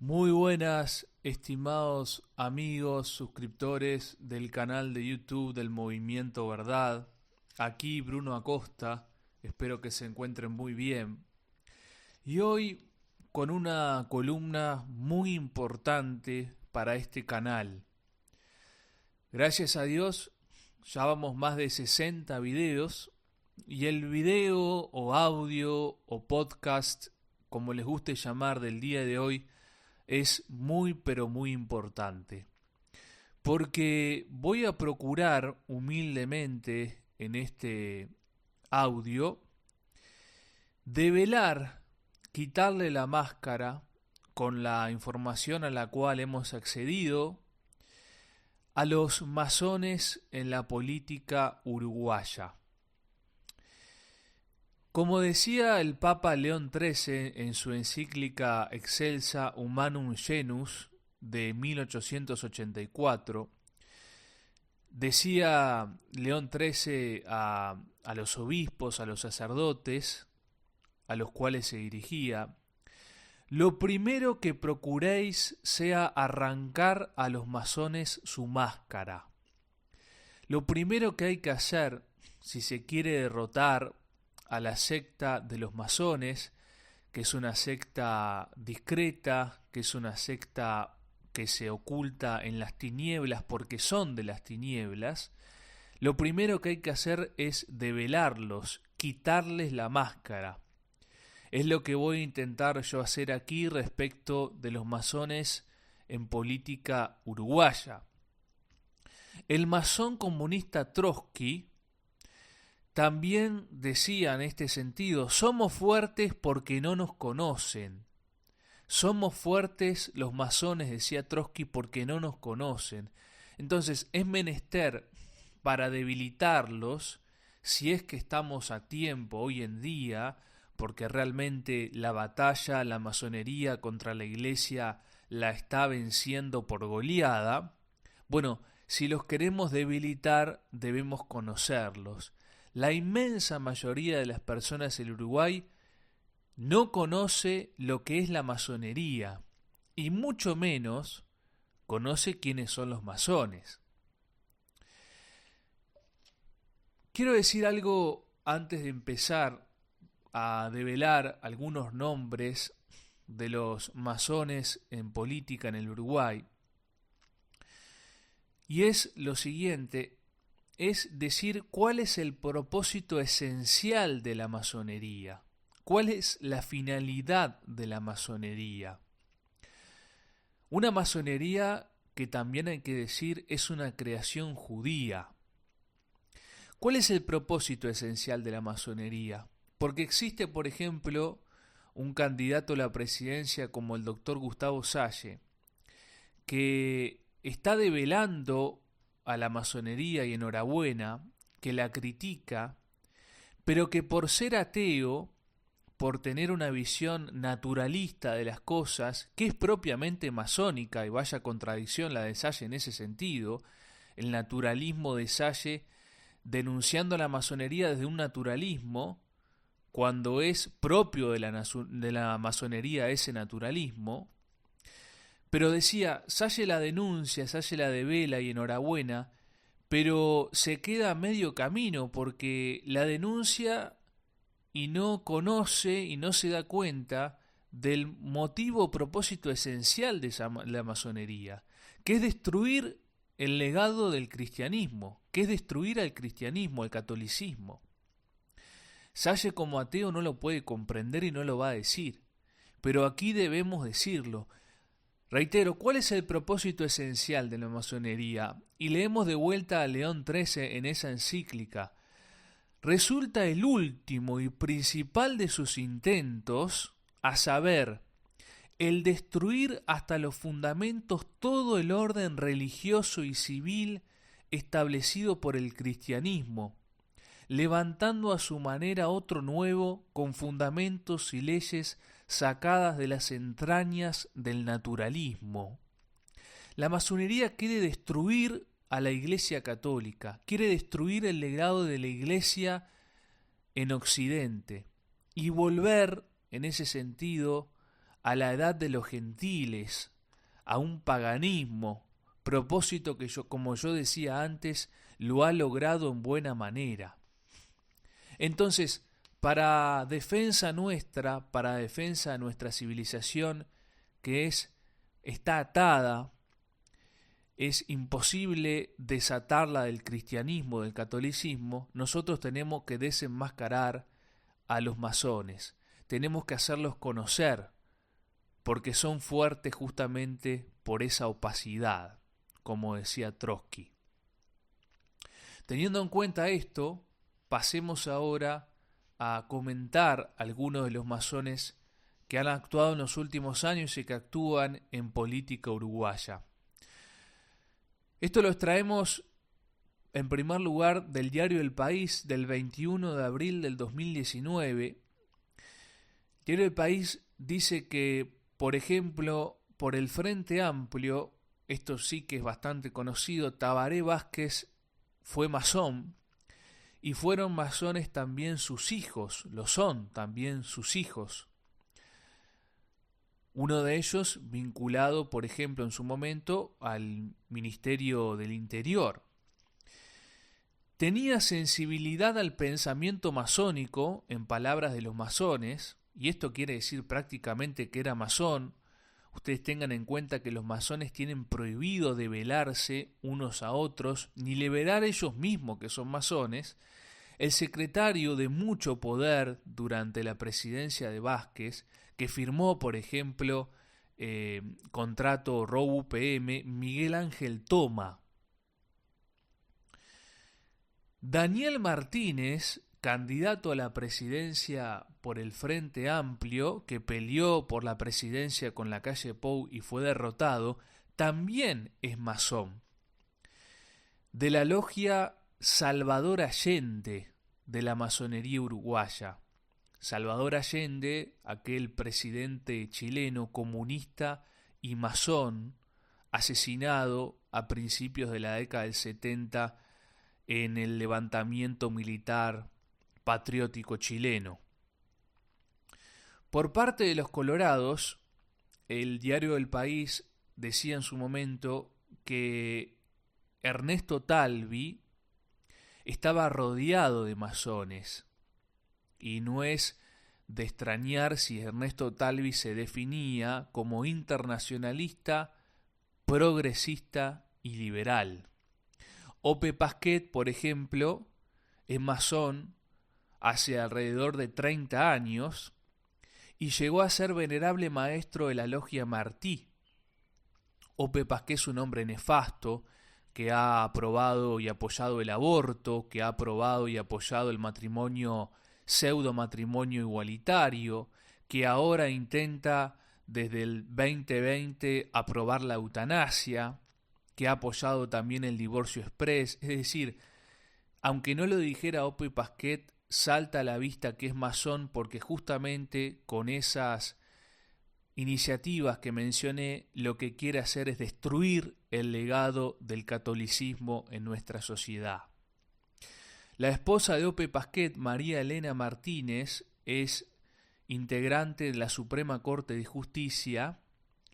Muy buenas, estimados amigos, suscriptores del canal de YouTube del Movimiento Verdad. Aquí Bruno Acosta, espero que se encuentren muy bien. Y hoy con una columna muy importante para este canal. Gracias a Dios, ya vamos más de 60 videos y el video o audio o podcast, como les guste llamar, del día de hoy, es muy pero muy importante, porque voy a procurar humildemente en este audio develar, quitarle la máscara con la información a la cual hemos accedido a los masones en la política uruguaya. Como decía el Papa León XIII en su encíclica Excelsa Humanum Genus de 1884, decía León XIII a los obispos, a los sacerdotes, a los cuales se dirigía: lo primero que procuréis sea arrancar a los masones su máscara. Lo primero que hay que hacer, si se quiere derrotar a la secta de los masones, que es una secta discreta, que es una secta que se oculta en las tinieblas porque son de las tinieblas, lo primero que hay que hacer es develarlos, quitarles la máscara. Es lo que voy a intentar yo hacer aquí respecto de los masones en política uruguaya. El masón comunista Trotsky también decía en este sentido: somos fuertes porque no nos conocen. Somos fuertes los masones, decía Trotsky, porque no nos conocen. Entonces es menester, para debilitarlos, si es que estamos a tiempo hoy en día, porque realmente la batalla, la masonería contra la iglesia la está venciendo por goleada. Bueno, si los queremos debilitar, debemos conocerlos. La inmensa mayoría de las personas en Uruguay no conoce lo que es la masonería y mucho menos conoce quiénes son los masones. Quiero decir algo antes de empezar a develar algunos nombres de los masones en política en el Uruguay. Y es lo siguiente: es decir cuál es el propósito esencial de la masonería, cuál es la finalidad de la masonería. Una masonería que también hay que decir es una creación judía. ¿Cuál es el propósito esencial de la masonería? Porque existe, por ejemplo, un candidato a la presidencia como el doctor Gustavo Salle, que está develando a la masonería, y enhorabuena, que la critica, pero que por ser ateo, por tener una visión naturalista de las cosas, que es propiamente masónica, y vaya contradicción la de Salle en ese sentido, el naturalismo de Salle denunciando a la masonería desde un naturalismo, cuando es propio de la masonería ese naturalismo. Pero decía, Salle la denuncia, Salle la devela y enhorabuena, pero se queda a medio camino porque la denuncia y no conoce y no se da cuenta del motivo o propósito esencial de la masonería, que es destruir el legado del cristianismo, que es destruir al cristianismo, al catolicismo. Salle como ateo no lo puede comprender y no lo va a decir, pero aquí debemos decirlo. Reitero, ¿cuál es el propósito esencial de la masonería? Y leemos de vuelta a León XIII en esa encíclica. Resulta el último y principal de sus intentos, a saber, el destruir hasta los fundamentos todo el orden religioso y civil establecido por el cristianismo, levantando a su manera otro nuevo con fundamentos y leyes sacadas de las entrañas del naturalismo. La masonería quiere destruir a la Iglesia Católica, quiere destruir el legado de la Iglesia en Occidente y volver, en ese sentido, a la edad de los gentiles, a un paganismo, propósito que como yo decía antes, lo ha logrado en buena manera. Entonces, para defensa nuestra, para defensa de nuestra civilización, que está atada, es imposible desatarla del cristianismo, del catolicismo, nosotros tenemos que desenmascarar a los masones, tenemos que hacerlos conocer, porque son fuertes justamente por esa opacidad, como decía Trotsky. Teniendo en cuenta esto, pasemos ahora a comentar algunos de los masones que han actuado en los últimos años y que actúan en política uruguaya. Esto lo extraemos en primer lugar del diario El País del 21 de abril del 2019. El diario El País dice que, por ejemplo, por el Frente Amplio, esto sí que es bastante conocido, Tabaré Vázquez fue masón, y fueron masones también sus hijos, lo son también sus hijos. Uno de ellos vinculado, por ejemplo, en su momento al Ministerio del Interior. Tenía sensibilidad al pensamiento masónico, en palabras de los masones, y esto quiere decir prácticamente que era masón. Ustedes tengan en cuenta que los masones tienen prohibido debelarse unos a otros, ni liberar ellos mismos que son masones. El secretario de mucho poder durante la presidencia de Vázquez, que firmó, por ejemplo, contrato ROU-UPM, Miguel Ángel Toma. Daniel Martínez, candidato a la presidencia por el Frente Amplio, que peleó por la presidencia con la calle Pou y fue derrotado, también es masón. De la logia Salvador Allende, de la masonería uruguaya. Salvador Allende, aquel presidente chileno comunista y masón, asesinado a principios de la década del 70 en el levantamiento militar patriótico chileno. Por parte de los colorados, el diario El País decía en su momento que Ernesto Talvi estaba rodeado de masones, y no es de extrañar si Ernesto Talvi se definía como internacionalista, progresista y liberal. Ope Pasquet, por ejemplo, es masón hace alrededor de 30 años y llegó a ser venerable maestro de la logia Martí. Ope Pasquet es un hombre nefasto que ha aprobado y apoyado el aborto, que ha aprobado y apoyado el pseudo matrimonio igualitario, que ahora intenta desde el 2020 aprobar la eutanasia, que ha apoyado también el divorcio express. Es decir, aunque no lo dijera Ope Pasquet, salta a la vista que es masón, porque justamente con esas iniciativas que mencioné, lo que quiere hacer es destruir el legado del catolicismo en nuestra sociedad. La esposa de Ope Pasquet, María Elena Martínez, es integrante de la Suprema Corte de Justicia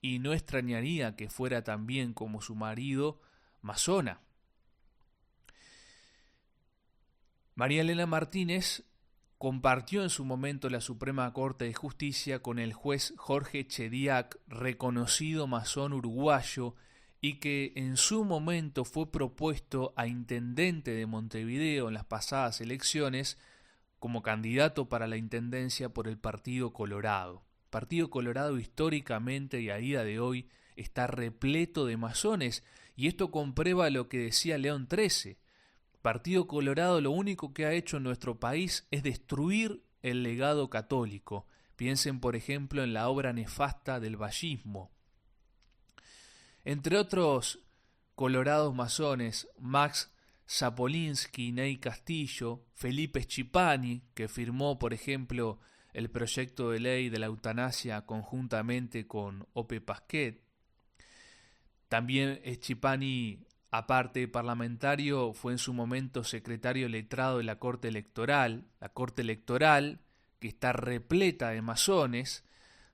y no extrañaría que fuera también, como su marido, masona. María Elena Martínez compartió en su momento la Suprema Corte de Justicia con el juez Jorge Chediak, reconocido masón uruguayo, y que en su momento fue propuesto a intendente de Montevideo en las pasadas elecciones como candidato para la intendencia por el Partido Colorado. Partido Colorado históricamente y a día de hoy está repleto de masones, y esto comprueba lo que decía León XIII. Partido Colorado lo único que ha hecho en nuestro país es destruir el legado católico. Piensen, por ejemplo, en la obra nefasta del vallismo. Entre otros colorados masones, Max Zapolinsky, Ney Castillo, Felipe Schipani, que firmó, por ejemplo, el proyecto de ley de la eutanasia conjuntamente con Ope Pasquet. También Schipani, aparte de parlamentario, fue en su momento secretario letrado de la Corte Electoral que está repleta de masones.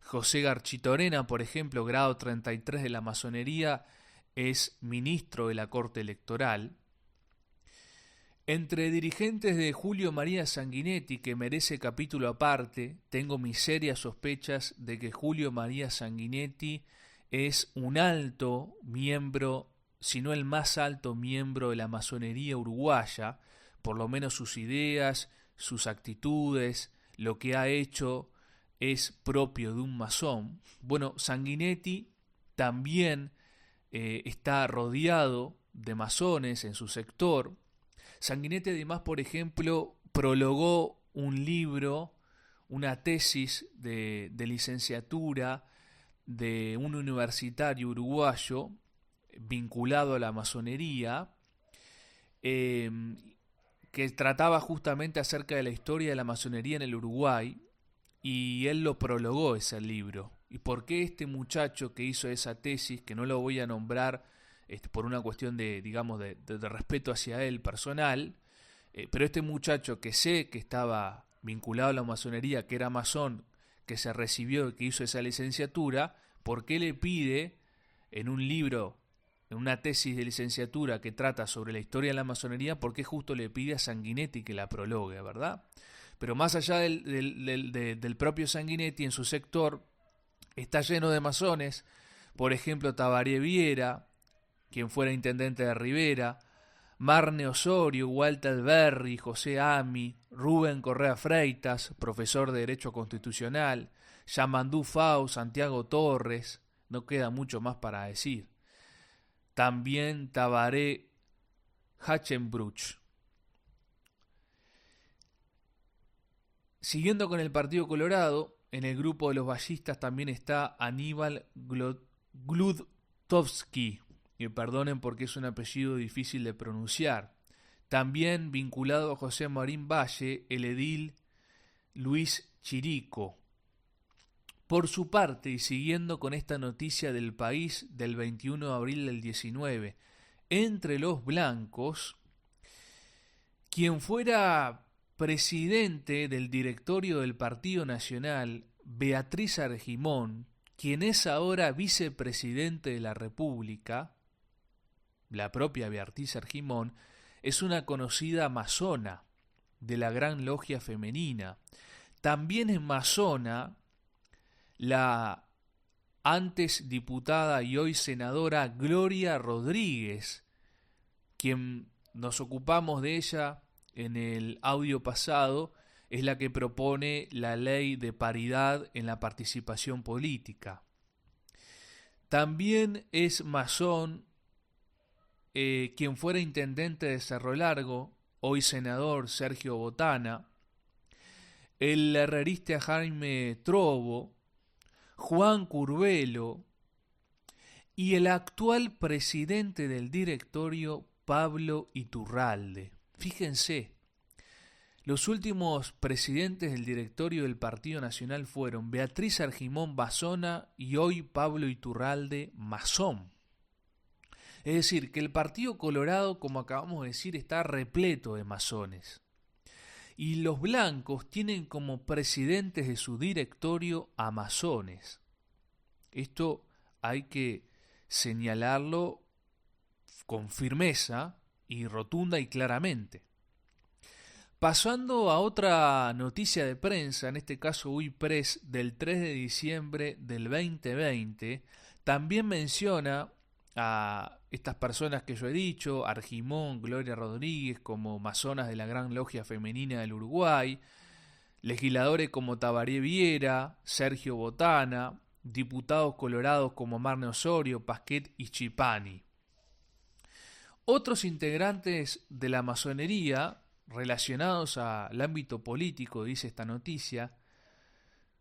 José Garchitorena, por ejemplo, grado 33 de la masonería, es ministro de la Corte Electoral. Entre dirigentes de Julio María Sanguinetti, que merece capítulo aparte, tengo mis serias sospechas de que Julio María Sanguinetti es un alto miembro, si no el más alto miembro de la masonería uruguaya, por lo menos sus ideas, sus actitudes, lo que ha hecho es propio de un masón. Bueno, Sanguinetti también está rodeado de masones en su sector. Sanguinetti además, por ejemplo, prologó un libro, una tesis de licenciatura de un universitario uruguayo vinculado a la masonería, que trataba justamente acerca de la historia de la masonería en el Uruguay, y él lo prologó ese libro. ¿Y por qué este muchacho que hizo esa tesis, que no lo voy a nombrar por una cuestión de, digamos, de respeto hacia él personal, pero este muchacho que sé que estaba vinculado a la masonería, que era masón, que se recibió y que hizo esa licenciatura, ¿por qué le pide en un libro, en una tesis de licenciatura que trata sobre la historia de la masonería, por qué justo le pide a Sanguinetti que la prologue, ¿verdad? Pero más allá del propio Sanguinetti, en su sector está lleno de masones, por ejemplo Tabaré Viera, quien fuera intendente de Rivera, Marne Osorio, Walter Berry, José Ami, Rubén Correa Freitas, profesor de Derecho Constitucional, Yamandú Fau, Santiago Torres, no queda mucho más para decir. También Tabaré Hachenbruch. Siguiendo con el Partido Colorado, en el grupo de los ballistas también está Aníbal Gludtovsky, y perdonen porque es un apellido difícil de pronunciar. También vinculado a José Marín Valle, el edil Luis Chirico. Por su parte, y siguiendo con esta noticia del País del 21 de abril del 19, entre los blancos, quien fuera presidente del directorio del Partido Nacional, Beatriz Argimón, quien es ahora vicepresidente de la República, la propia Beatriz Argimón, es una conocida masona de la Gran Logia Femenina. También es masona la antes diputada y hoy senadora Gloria Rodríguez, quien nos ocupamos de ella en el audio pasado, es la que propone la ley de paridad en la participación política. También es masón quien fuera intendente de Cerro Largo, hoy senador Sergio Botana, el herrerista Jaime Trobo, Juan Curvelo y el actual presidente del directorio Pablo Iturralde. Fíjense, los últimos presidentes del directorio del Partido Nacional fueron Beatriz Argimón masona y hoy Pablo Iturralde masón. Es decir, que el Partido Colorado, como acabamos de decir, está repleto de masones. Y los blancos tienen como presidentes de su directorio a masones. Esto hay que señalarlo con firmeza y rotunda y claramente. Pasando a otra noticia de prensa, en este caso UI Press del 3 de diciembre del 2020, también menciona a estas personas que yo he dicho, Argimón, Gloria Rodríguez, como masonas de la Gran Logia Femenina del Uruguay, legisladores como Tabaré Viera, Sergio Botana, diputados colorados como Marne Osorio, Pasquet y Chipani. Otros integrantes de la masonería relacionados al ámbito político, dice esta noticia,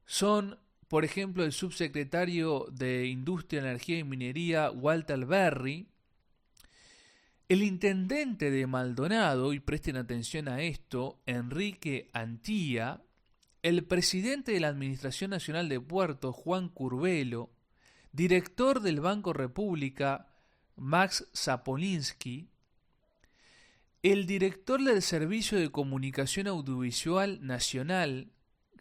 son, por ejemplo, el subsecretario de Industria, Energía y Minería, Walter Berry, el intendente de Maldonado, y presten atención a esto, Enrique Antía, el presidente de la Administración Nacional de Puertos, Juan Curvelo, director del Banco República, Max Zapolinsky, el director del Servicio de Comunicación Audiovisual Nacional,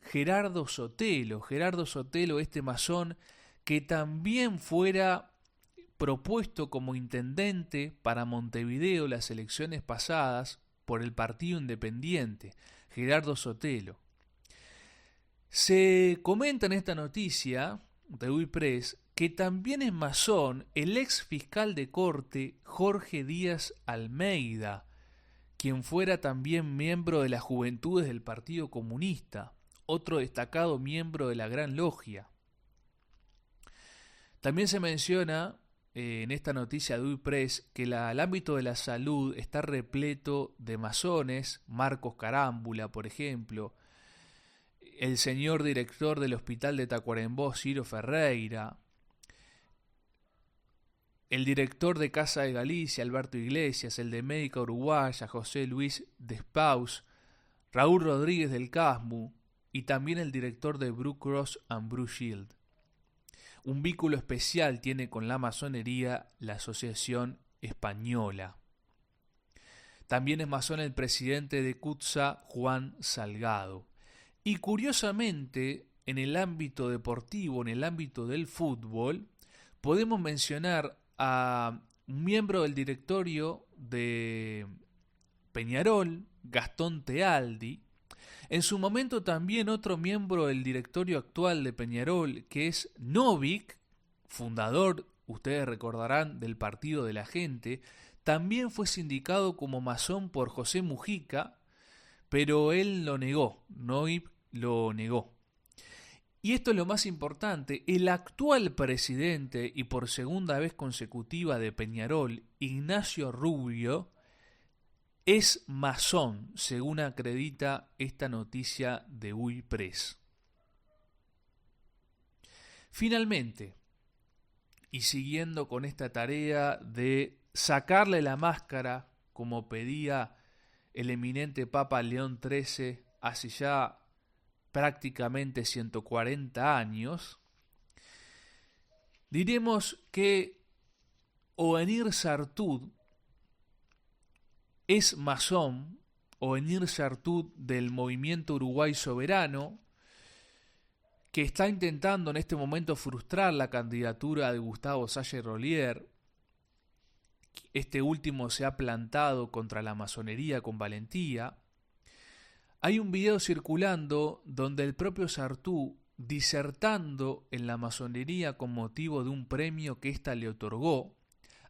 Gerardo Sotelo. Gerardo Sotelo, este masón que también fuera propuesto como intendente para Montevideo las elecciones pasadas por el Partido Independiente, Gerardo Sotelo. Se comenta en esta noticia de UI Press que también es masón el ex fiscal de corte Jorge Díaz Almeida, quien fuera también miembro de las Juventudes del Partido Comunista, otro destacado miembro de la Gran Logia. También se menciona en esta noticia de UI Press que el ámbito de la salud está repleto de masones, Marcos Carámbula, por ejemplo, el señor director del Hospital de Tacuarembó, Ciro Ferreira, el director de Casa de Galicia, Alberto Iglesias, el de Médica Uruguaya, José Luis Despaus, Raúl Rodríguez del Casmu y también el director de Blue Cross and Blue Shield. Un vínculo especial tiene con la masonería la Asociación Española. También es masón el presidente de CUTSA, Juan Salgado. Y curiosamente, en el ámbito deportivo, en el ámbito del fútbol, podemos mencionar a un miembro del directorio de Peñarol, Gastón Tealdi. En su momento también otro miembro del directorio actual de Peñarol, que es Novik, fundador, ustedes recordarán, del Partido de la Gente, también fue sindicado como masón por José Mujica, pero él lo negó, Novik lo negó. Y esto es lo más importante, el actual presidente y por segunda vez consecutiva de Peñarol, Ignacio Rubio, es masón, según acredita esta noticia de UI Press. Finalmente, y siguiendo con esta tarea de sacarle la máscara, como pedía el eminente Papa León XIII hace ya prácticamente 140 años, diremos que Oenir Sartud es masón, Oenir Sartud del Movimiento Uruguay Soberano, que está intentando en este momento frustrar la candidatura de Gustavo Salle-Rollier. Este último se ha plantado contra la masonería con valentía. Hay un video circulando donde el propio Sartú, disertando en la masonería con motivo de un premio que ésta le otorgó,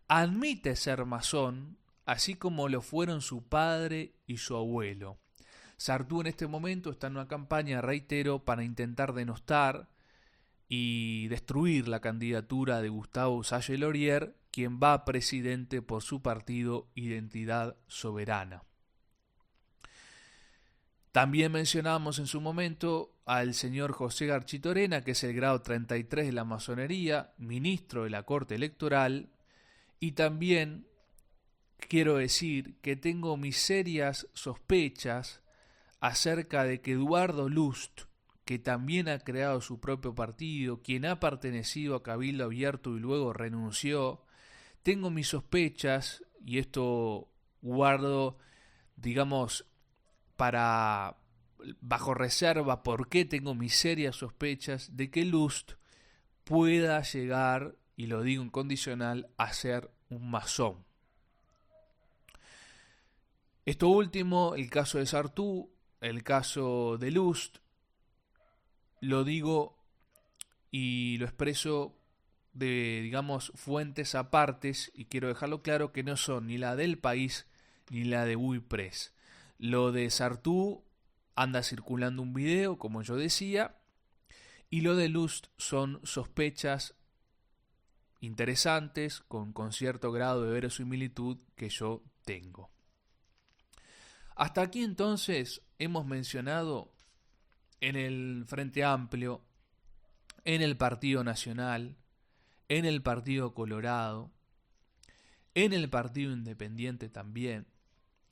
admite ser masón, así como lo fueron su padre y su abuelo. Sartú en este momento está en una campaña, reitero, para intentar denostar y destruir la candidatura de Gustavo Salle-Rollier, quien va presidente por su partido Identidad Soberana. También mencionamos en su momento al señor José Garchitorena, que es el grado 33 de la masonería, ministro de la Corte Electoral, y también quiero decir que tengo mis serias sospechas acerca de que Eduardo Lust, que también ha creado su propio partido, quien ha pertenecido a Cabildo Abierto y luego renunció, tengo mis sospechas, y esto guardo, digamos, para bajo reserva, porque tengo mis serias sospechas de que Lust pueda llegar, y lo digo en condicional, a ser un masón. Esto último, el caso de Sartú, el caso de Lust, lo digo y lo expreso de, digamos, fuentes apartes, y quiero dejarlo claro que no son ni la del País ni la de UI Press. Lo de Sartú anda circulando un video, como yo decía, y lo de Lust son sospechas interesantes con cierto grado de verosimilitud que yo tengo. Hasta aquí entonces hemos mencionado en el Frente Amplio, en el Partido Nacional, en el Partido Colorado, en el Partido Independiente también,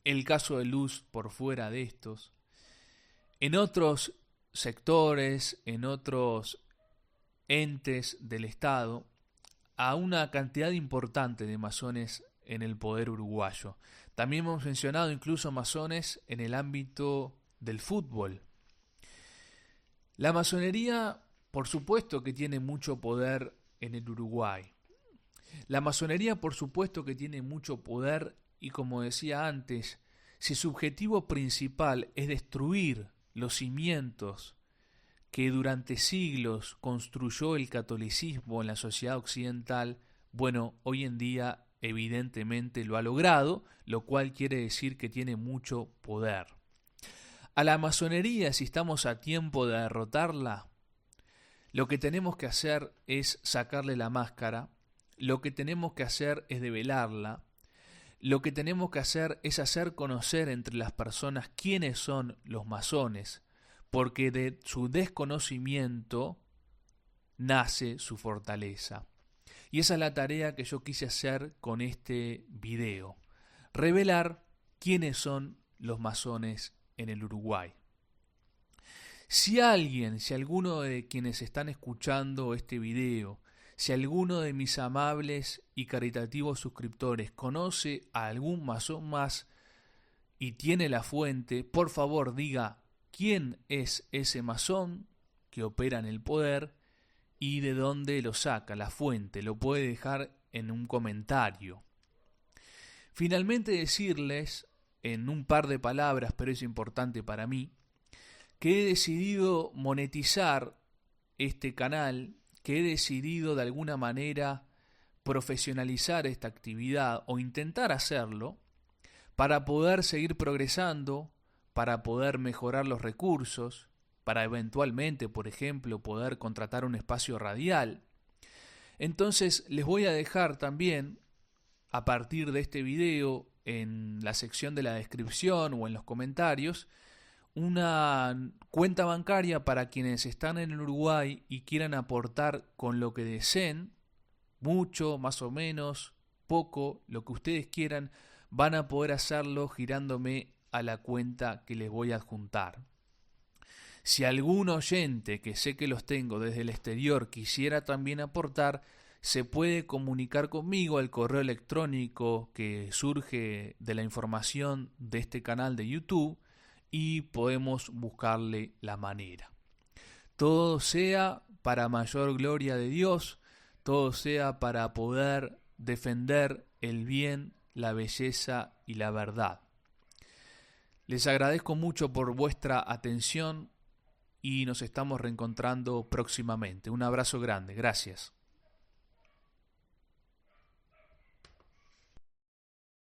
el caso de Lust por fuera de estos, en otros sectores, en otros entes del Estado, a una cantidad importante de masones en el poder uruguayo. También hemos mencionado incluso masones en el ámbito del fútbol. La masonería, por supuesto que tiene mucho poder en el Uruguay. La masonería, por supuesto que tiene mucho poder y, como decía antes, si su objetivo principal es destruir los cimientos que durante siglos construyó el catolicismo en la sociedad occidental, bueno, hoy en día evidentemente lo ha logrado, lo cual quiere decir que tiene mucho poder. A la masonería, si estamos a tiempo de derrotarla, lo que tenemos que hacer es sacarle la máscara, lo que tenemos que hacer es develarla, lo que tenemos que hacer es hacer conocer entre las personas quiénes son los masones, porque de su desconocimiento nace su fortaleza. Y esa es la tarea que yo quise hacer con este video, revelar quiénes son los masones en el Uruguay. Si alguno de quienes están escuchando este video, si alguno de mis amables y caritativos suscriptores conoce a algún masón más y tiene la fuente, por favor diga quién es ese masón que opera en el poder y de dónde lo saca, la fuente, lo puede dejar en un comentario. Finalmente decirles, en un par de palabras, pero es importante para mí, que he decidido monetizar este canal, que he decidido de alguna manera profesionalizar esta actividad o intentar hacerlo para poder seguir progresando, para poder mejorar los recursos, para eventualmente, por ejemplo, poder contratar un espacio radial. Entonces les voy a dejar también, a partir de este video, en la sección de la descripción o en los comentarios, una cuenta bancaria para quienes están en el Uruguay y quieran aportar con lo que deseen, mucho, más o menos, poco, lo que ustedes quieran, van a poder hacerlo girándome a la cuenta que les voy a adjuntar. Si algún oyente, que sé que los tengo desde el exterior, quisiera también aportar, se puede comunicar conmigo al correo electrónico que surge de la información de este canal de YouTube y podemos buscarle la manera. Todo sea para mayor gloria de Dios, todo sea para poder defender el bien, la belleza y la verdad. Les agradezco mucho por vuestra atención y nos estamos reencontrando próximamente. Un abrazo grande, gracias.